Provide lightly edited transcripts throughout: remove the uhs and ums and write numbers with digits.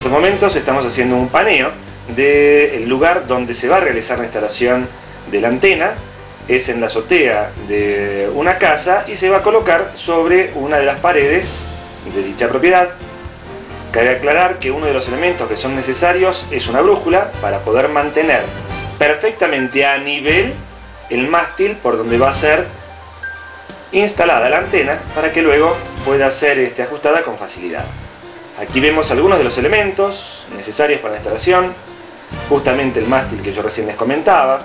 estos momentos estamos haciendo un paneo del lugar donde se va a realizar la instalación de la antena. Es en la azotea de una casa y se va a colocar sobre una de las paredes de dicha propiedad. Cabe aclarar que uno de los elementos que son necesarios es una brújula para poder mantener perfectamente a nivel el mástil por donde va a ser instalada la antena para que luego pueda ser ajustada con facilidad. Aquí vemos algunos de los elementos necesarios para la instalación, justamente el mástil que yo recién les comentaba.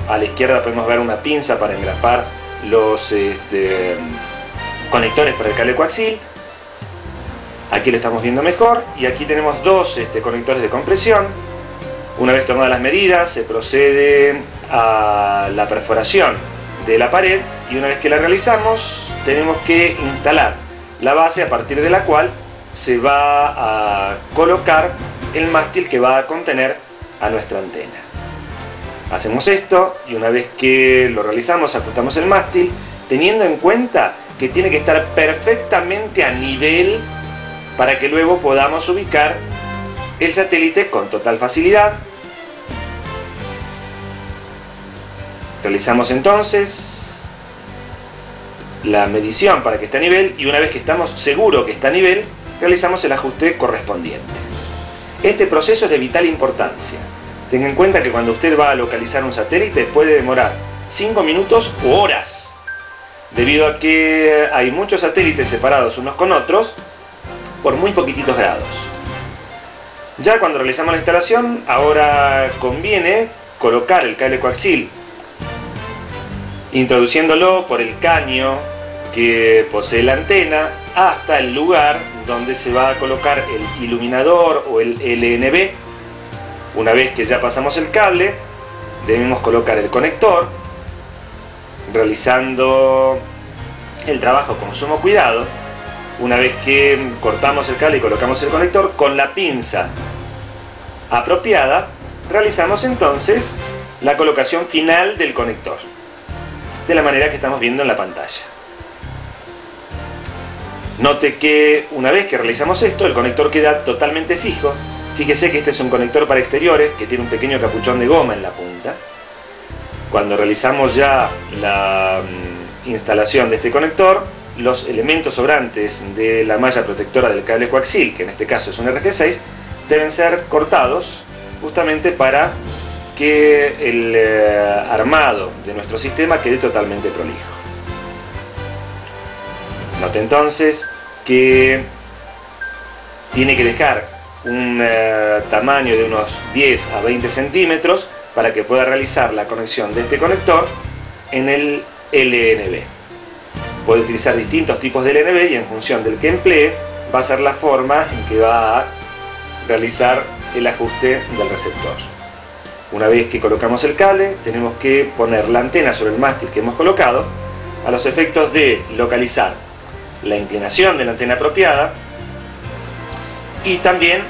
A la izquierda podemos ver una pinza para engrapar los conectores para el cable coaxil. Aquí lo estamos viendo mejor y aquí tenemos dos conectores de compresión. Una vez tomadas las medidas se procede a la perforación de la pared y una vez que la realizamos tenemos que instalar la base a partir de la cual se va a colocar el mástil que va a contener a nuestra antena. Hacemos esto y una vez que lo realizamos ajustamos el mástil teniendo en cuenta que tiene que estar perfectamente a nivel para que luego podamos ubicar el satélite con total facilidad. Realizamos entonces la medición para que esté a nivel y una vez que estamos seguros que está a nivel realizamos el ajuste correspondiente. Este proceso es de vital importancia. Tenga en cuenta que cuando usted va a localizar un satélite puede demorar 5 minutos o horas, debido a que hay muchos satélites separados unos con otros por muy poquititos grados. Ya cuando realizamos la instalación, ahora conviene colocar el cable coaxil introduciéndolo por el caño que posee la antena hasta el lugar donde se va a colocar el iluminador o el LNB. Una vez que ya pasamos el cable, debemos colocar el conector, realizando el trabajo con sumo cuidado. Una vez que cortamos el cable y colocamos el conector, con la pinza apropiada, realizamos entonces la colocación final del conector, de la manera que estamos viendo en la pantalla. Note que una vez que realizamos esto, el conector queda totalmente fijo. Fíjese que este es un conector para exteriores que tiene un pequeño capuchón de goma en la punta. Cuando realizamos ya la instalación de este conector, los elementos sobrantes de la malla protectora del cable coaxil, que en este caso es un RG6, deben ser cortados justamente para que el armado de nuestro sistema quede totalmente prolijo. Note entonces que tiene que dejar un tamaño de unos 10 a 20 centímetros para que pueda realizar la conexión de este conector en el LNB. Puede utilizar distintos tipos de LNB y en función del que emplee va a ser la forma en que va a realizar el ajuste del receptor. Una vez que colocamos el cable, tenemos que poner la antena sobre el mástil que hemos colocado a los efectos de localizar la inclinación de la antena apropiada y también,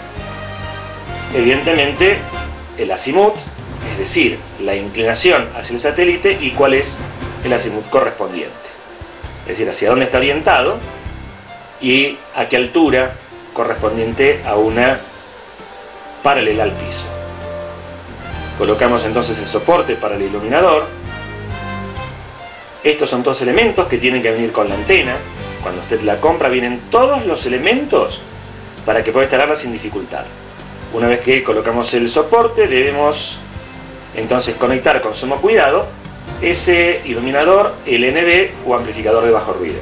evidentemente, el azimut, es decir, la inclinación hacia el satélite y cuál es el azimut correspondiente. Es decir, hacia dónde está orientado y a qué altura correspondiente a una paralela al piso. Colocamos entonces el soporte para el iluminador. Estos son dos elementos que tienen que venir con la antena. Cuando usted la compra vienen todos los elementos para que pueda instalarla sin dificultad. Una vez que colocamos el soporte debemos entonces conectar con sumo cuidado ese iluminador, LNB o amplificador de bajo ruido.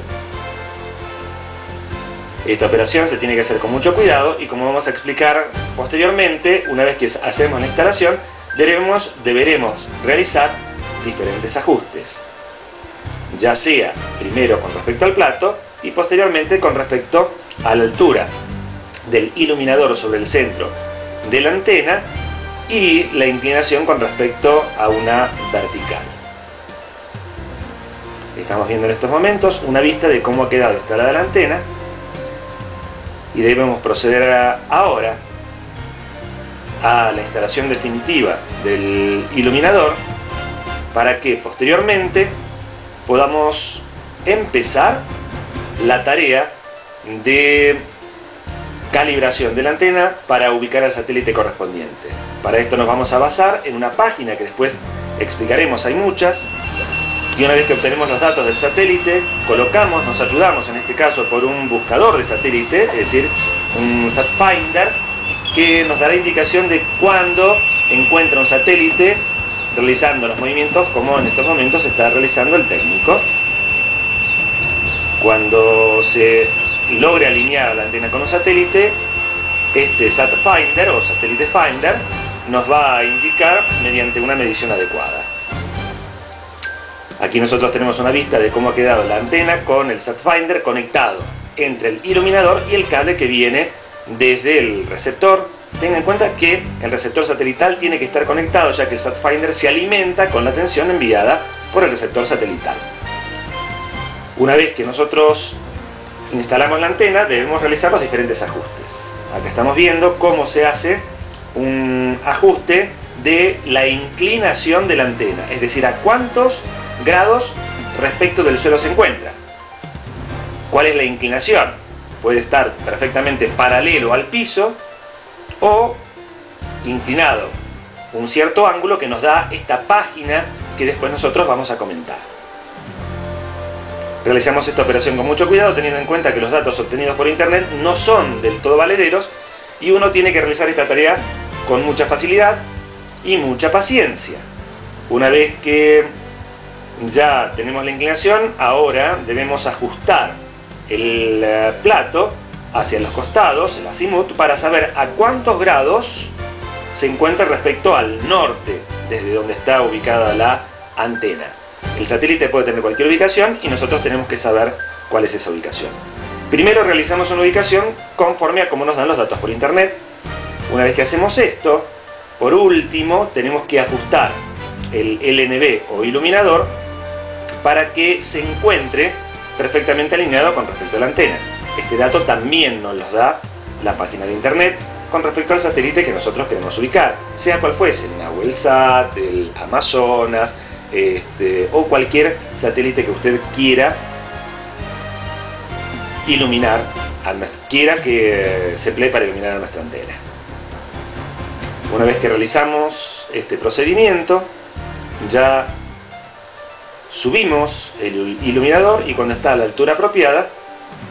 Esta operación se tiene que hacer con mucho cuidado y como vamos a explicar posteriormente, una vez que hacemos la instalación, deberemos realizar diferentes ajustes, ya sea primero con respecto al plato y posteriormente con respecto a la altura del iluminador sobre el centro de la antena y la inclinación con respecto a una vertical. Estamos viendo en estos momentos una vista de cómo ha quedado instalada la antena y debemos proceder ahora a la instalación definitiva del iluminador para que posteriormente podamos empezar la tarea de calibración de la antena para ubicar al satélite correspondiente. Para esto nos vamos a basar en una página que después explicaremos, hay muchas, y una vez que obtenemos los datos del satélite, colocamos, nos ayudamos en este caso por un buscador de satélite, es decir, un SatFinder, que nos dará indicación de cuándo encuentra un satélite realizando los movimientos como en estos momentos está realizando el técnico. Cuando se logre alinear la antena con un satélite, este SatFinder o Satellite Finder nos va a indicar mediante una medición adecuada. Aquí nosotros tenemos una vista de cómo ha quedado la antena con el SatFinder conectado entre el iluminador y el cable que viene desde el receptor. Tengan en cuenta que el receptor satelital tiene que estar conectado, ya que el SatFinder se alimenta con la tensión enviada por el receptor satelital. Una vez que nosotros instalamos la antena, debemos realizar los diferentes ajustes. Acá estamos viendo cómo se hace un ajuste de la inclinación de la antena, es decir, a cuántos grados respecto del suelo se encuentra. ¿Cuál es la inclinación? Puede estar perfectamente paralelo al piso o inclinado un cierto ángulo que nos da esta página que después nosotros vamos a comentar. Realizamos esta operación con mucho cuidado, teniendo en cuenta que los datos obtenidos por internet no son del todo valederos y uno tiene que realizar esta tarea con mucha facilidad y mucha paciencia. Una vez que ya tenemos la inclinación, ahora debemos ajustar el plato hacia los costados, el azimut, para saber a cuántos grados se encuentra respecto al norte, desde donde está ubicada la antena. El satélite puede tener cualquier ubicación y nosotros tenemos que saber cuál es esa ubicación. Primero realizamos una ubicación conforme a cómo nos dan los datos por internet. Una vez que hacemos esto, por último tenemos que ajustar el LNB o iluminador para que se encuentre perfectamente alineado con respecto a la antena. Este dato también nos los da la página de internet con respecto al satélite que nosotros queremos ubicar, sea cual fuese, el Nahuelsat, el Amazonas, o cualquier satélite que usted quiera iluminar, quiera que se emplee para iluminar a nuestra antena. Una vez que realizamos este procedimiento, ya subimos el iluminador y cuando está a la altura apropiada,